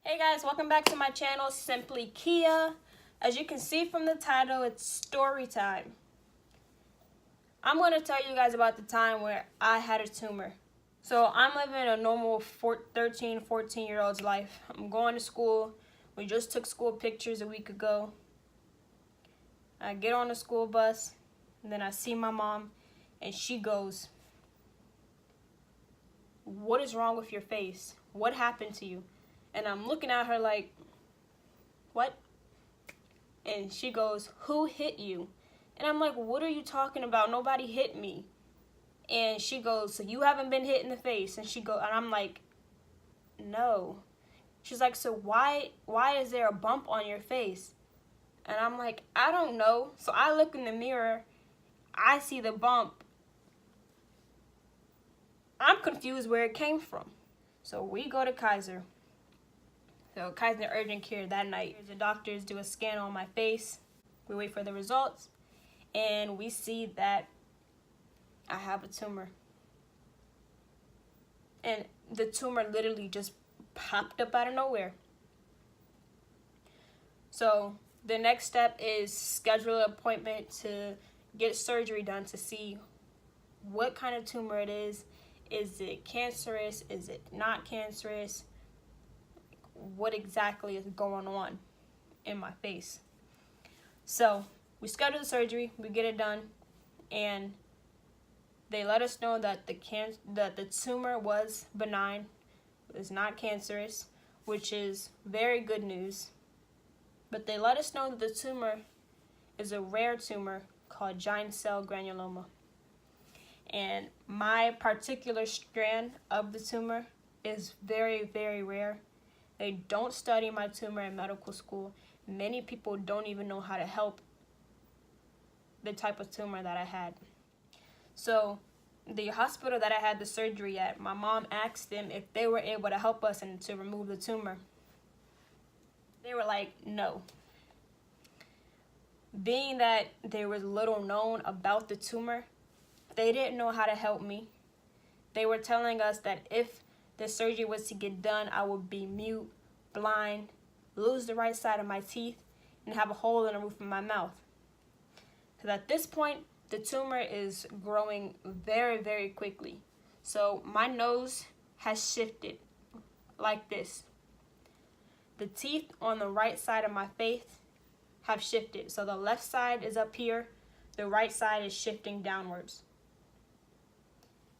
Hey guys, welcome back to my channel, Simply Kia. As you can see from the title, it's story time. I'm going to tell you guys about the time where I had a tumor. So I'm living a normal 13, 14-year-old's life. I'm going to school. We just took school pictures a week ago. I get on the school bus, and then I see my mom, and she goes, "What is wrong with your face? What happened to you?" And I'm looking at her like, "What?" And she goes, "Who hit you?" And I'm like, "What are you talking about? Nobody hit me." And she goes, "So you haven't been hit in the face?" And I'm like, "No." She's like, "So why is there a bump on your face?" And I'm like, "I don't know." So I look in the mirror, I see the bump. I'm confused where it came from. So we go to Kaiser. So Kaiser urgent care that night. The doctors do a scan on my face. We wait for the results, and we see that I have a tumor. And the tumor literally just popped up out of nowhere. So the next step is schedule an appointment to get surgery done to see what kind of tumor it is. Is it cancerous? Is it not cancerous? What exactly is going on in my face? So we schedule the surgery, we get it done, and they let us know that the tumor was benign, it's not cancerous, which is very good news. But they let us know that the tumor is a rare tumor called giant cell granuloma. And my particular strand of the tumor is very, very rare. They don't study my tumor in medical school. Many people don't even know how to help the type of tumor that I had. So the hospital that I had the surgery at, my mom asked them if they were able to help us and to remove the tumor. They were like, no. Being that there was little known about the tumor, they didn't know how to help me. They were telling us that if the surgery was to get done, I would be mute, blind, lose the right side of my teeth, and have a hole in the roof of my mouth. Because at this point, the tumor is growing very, very quickly. So my nose has shifted like this. The teeth on the right side of my face have shifted. So the left side is up here, the right side is shifting downwards.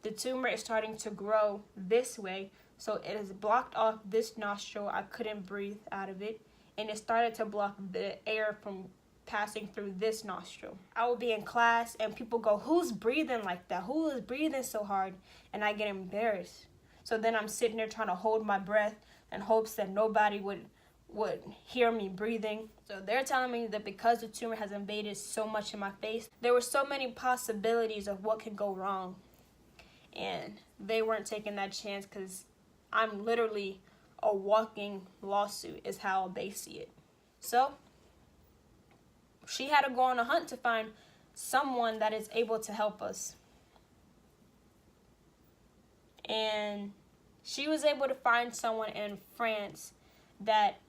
The tumor is starting to grow this way, so it has blocked off this nostril. I couldn't breathe out of it, and it started to block the air from passing through this nostril. I will be in class and people go, "Who's breathing like that? Who is breathing so hard?" And I get embarrassed. So then I'm sitting there trying to hold my breath in hopes that nobody would hear me breathing. So they're telling me that because the tumor has invaded so much in my face, there were so many possibilities of what could go wrong. And they weren't taking that chance because I'm literally a walking lawsuit is how they see it. So she had to go on a hunt to find someone that is able to help us. And she was able to find someone in France that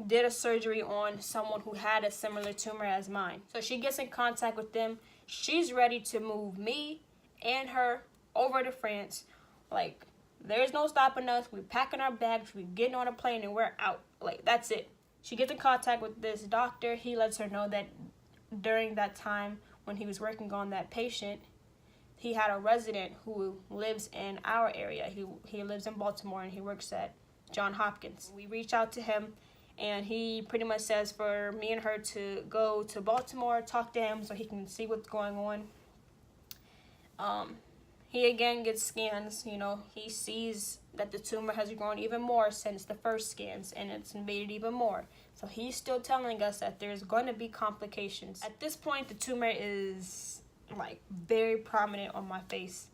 did a surgery on someone who had a similar tumor as mine. So she gets in contact with them. She's ready to move me and her over to France. Like, there's no stopping us. We're packing our bags, we're getting on a plane, and we're out. Like, that's it. She gets in contact with this doctor. He lets her know that during that time when he was working on that patient, he had a resident who lives in our area. He lives in Baltimore and he works at Johns Hopkins. We reach out to him, and he pretty much says for me and her to go to Baltimore, talk to him so he can see what's going on. He again gets scans. He sees that the tumor has grown even more since the first scans, and it's invaded even more. So he's still telling us that there's going to be complications. At this point, the tumor is like very prominent on my face,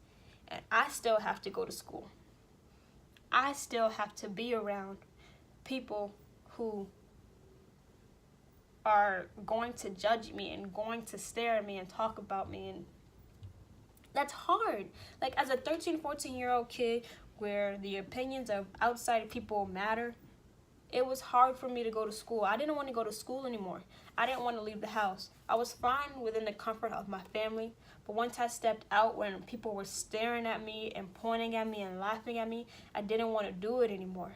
and I still have to go to school. I still have to be around people who are going to judge me and going to stare at me and talk about me, and that's hard. Like, as a 13, 14-year-old kid where the opinions of outside people matter, it was hard for me to go to school. I didn't want to go to school anymore. I didn't want to leave the house. I was fine within the comfort of my family, but once I stepped out when people were staring at me and pointing at me and laughing at me, I didn't want to do it anymore.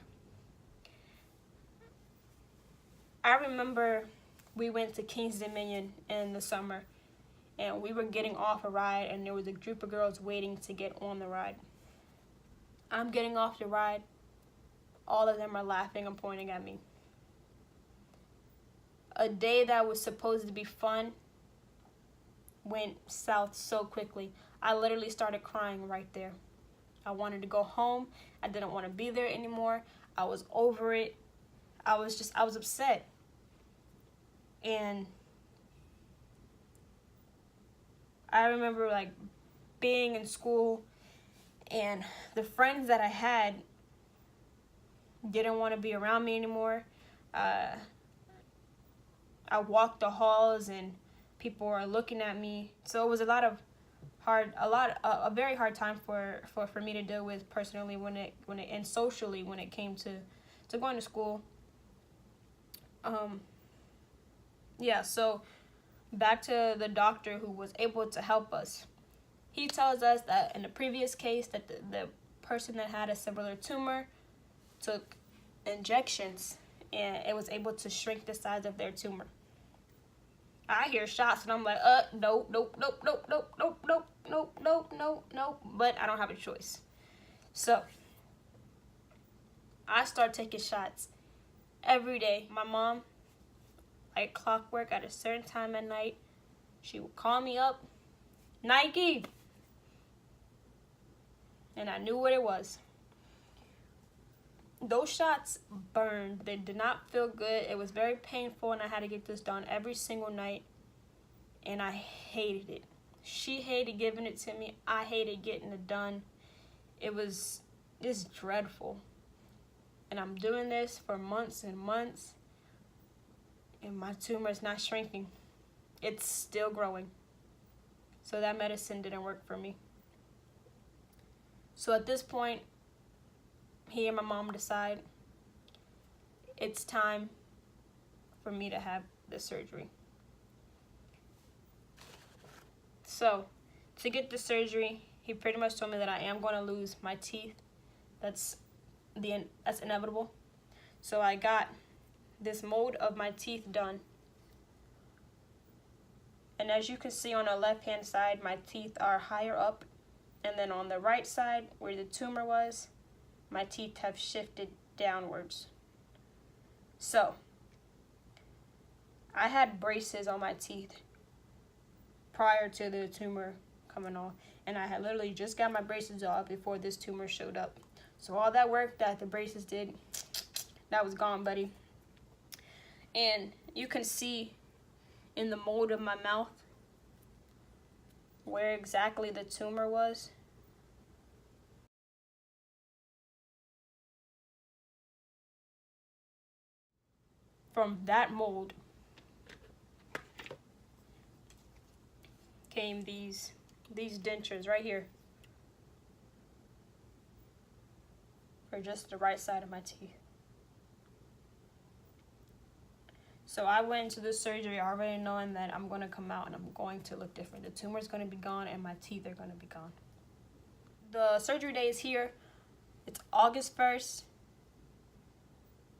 I remember we went to King's Dominion in the summer, and we were getting off a ride, and there was a group of girls waiting to get on the ride. I'm getting off the ride. All of them are laughing and pointing at me. A day that was supposed to be fun went south so quickly. I literally started crying right there. I wanted to go home. I didn't want to be there anymore. I was over it. I was upset. And I remember like being in school, and the friends that I had didn't want to be around me anymore. I walked the halls and people were looking at me. So it was a very hard time for me to deal with personally and socially when it came to going to school. Yeah, so back to the doctor who was able to help us. He tells us that in the previous case that the person that had a similar tumor took injections and it was able to shrink the size of their tumor. I hear shots and I'm like, nope, but I don't have a choice. So I start taking shots every day. My mom, like clockwork, at a certain time at night, she would call me up, Nike, and I knew what it was. Those shots burned. They did not feel good. It was very painful, and I had to get this done every single night, and I hated it. She hated giving it to me. I hated getting it done. It was just dreadful. And I'm doing this for months and months, and my tumor is not shrinking. It's still growing. So that medicine didn't work for me. So at this point, he and my mom decide it's time for me to have the surgery. So to get the surgery, he pretty much told me that I am going to lose my teeth. That's inevitable. So I got this mold of my teeth done. And as you can see on the left-hand side, my teeth are higher up. And then on the right side, where the tumor was, my teeth have shifted downwards. So I had braces on my teeth prior to the tumor coming off. And I had literally just got my braces off before this tumor showed up. So all that work that the braces did, that was gone, buddy. And you can see in the mold of my mouth where exactly the tumor was. From that mold came these dentures right here for just the right side of my teeth. So I went into the surgery already knowing that I'm going to come out and I'm going to look different. The tumor is going to be gone and my teeth are going to be gone. The surgery day is here. It's August 1st.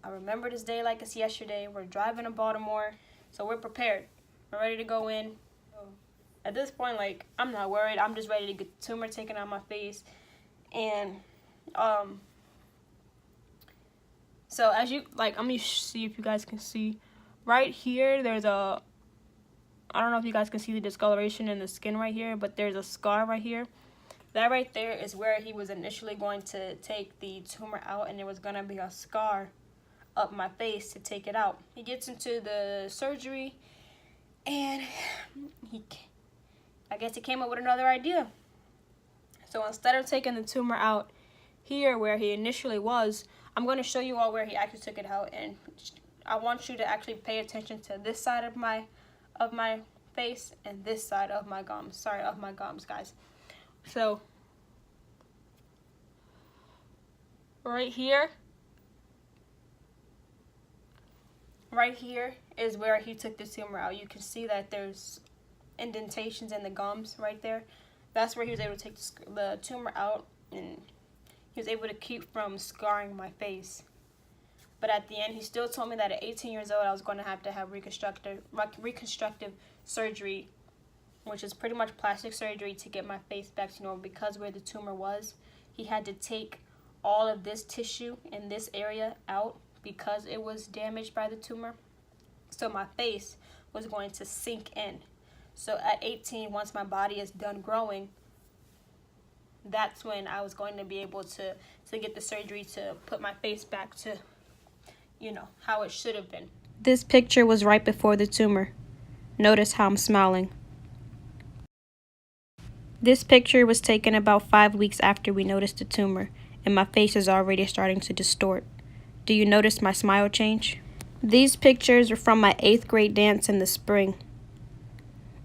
I remember this day like it's yesterday. We're driving to Baltimore, so we're prepared. We're ready to go in. At this point, like, I'm not worried. I'm just ready to get the tumor taken out of my face. And so as you, like, I'm going to see if you guys can see. Right here, there's I don't know if you guys can see the discoloration in the skin right here, but there's a scar right here. That right there is where he was initially going to take the tumor out, and there was going to be a scar up my face to take it out. He gets into the surgery, and I guess he came up with another idea. So instead of taking the tumor out here where he initially was, I'm going to show you all where he actually took it out, and I want you to actually pay attention to this side of my face and this side of my gums. Sorry, of my gums, guys. So Right here. Right here is where he took the tumor out. You can see that there's indentations in the gums right there. That's where he was able to take the tumor out, and he was able to keep from scarring my face. But at the end, he still told me that at 18 years old, I was going to have reconstructive surgery, which is pretty much plastic surgery to get my face back to normal, because where the tumor was, he had to take all of this tissue in this area out because it was damaged by the tumor. So my face was going to sink in. So at 18, once my body is done growing, that's when I was going to be able to get the surgery to put my face back to, how it should have been. This picture was right before the tumor. Notice how I'm smiling. This picture was taken about 5 weeks after we noticed the tumor, and my face is already starting to distort. Do you notice my smile change? These pictures are from my 8th grade dance in the spring.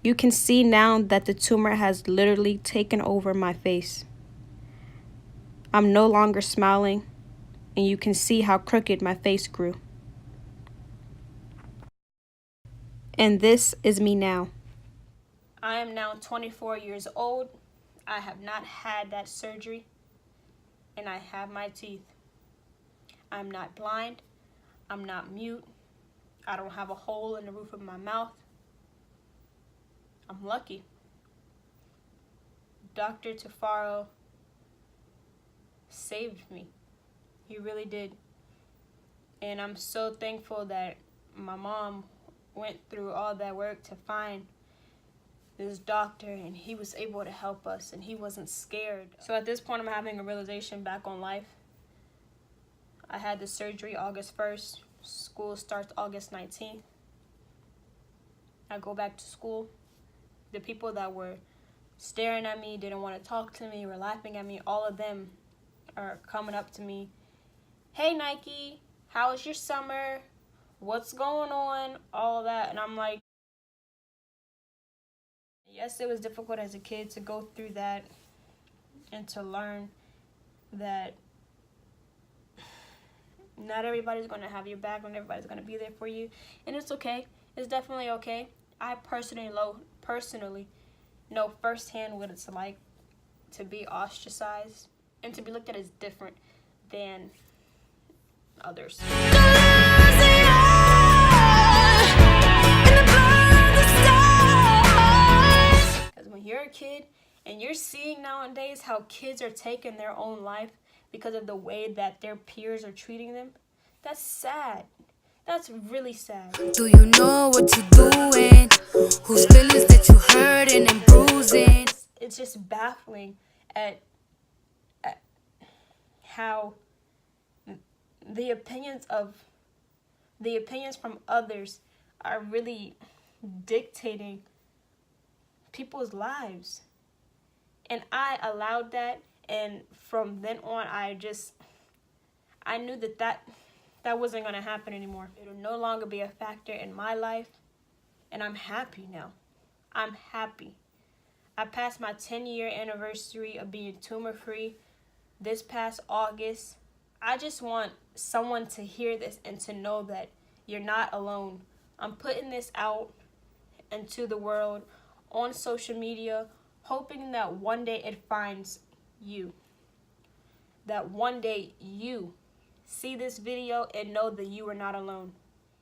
You can see now that the tumor has literally taken over my face. I'm no longer smiling, and you can see how crooked my face grew. And this is me now. I am now 24 years old. I have not had that surgery, and I have my teeth. I'm not blind. I'm not mute. I don't have a hole in the roof of my mouth. I'm lucky. Dr. Tafaro saved me. He really did. And I'm so thankful that my mom went through all that work to find this doctor, and he was able to help us, and he wasn't scared. So at this point, I'm having a realization back on life. I had the surgery August 1st. School starts August 19th. I go back to school. The people that were staring at me, didn't want to talk to me, were laughing at me, all of them are coming up to me. Hey, Nike, how was your summer? What's going on? All of that. And I'm like, yes, it was difficult as a kid to go through that and to learn that not everybody's going to have your back, not everybody's going to be there for you. And it's okay. It's definitely okay. I personally know firsthand what it's like to be ostracized and to be looked at as different than others. Because when you're a kid and you're seeing nowadays how kids are taking their own life because of the way that their peers are treating them, that's sad. That's really sad. Do you know what you're doing? Whose feelings that you hurting and bruising? It's just baffling at how the opinions from others are really dictating people's lives. And I allowed that, and from then on I knew that wasn't going to happen anymore. It'll no longer be a factor in my life, and I'm happy now. I'm happy. I passed my 10-year anniversary of being tumor-free this past August. I just want someone to hear this and to know that you're not alone. I'm putting this out into the world on social media, hoping that one day it finds you. That one day you see this video and know that you are not alone.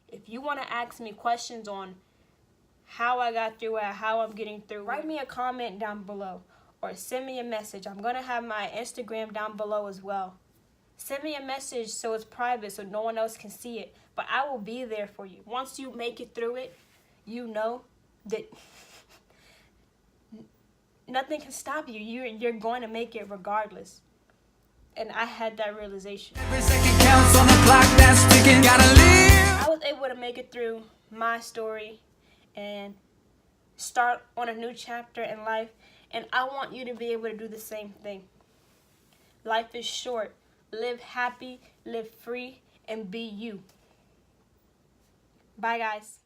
If you want to ask me questions on how I got through it, how I'm getting through, write me a comment down below or send me a message. I'm going to have my Instagram down below as well. Send me a message so it's private so no one else can see it. But I will be there for you. Once you make it through it, you know that nothing can stop you. You're going to make it regardless. And I had that realization. Every second counts on the clock that's ticking. Gotta live. I was able to make it through my story and start on a new chapter in life. And I want you to be able to do the same thing. Life is short. Live happy, live free, and be you. Bye, guys.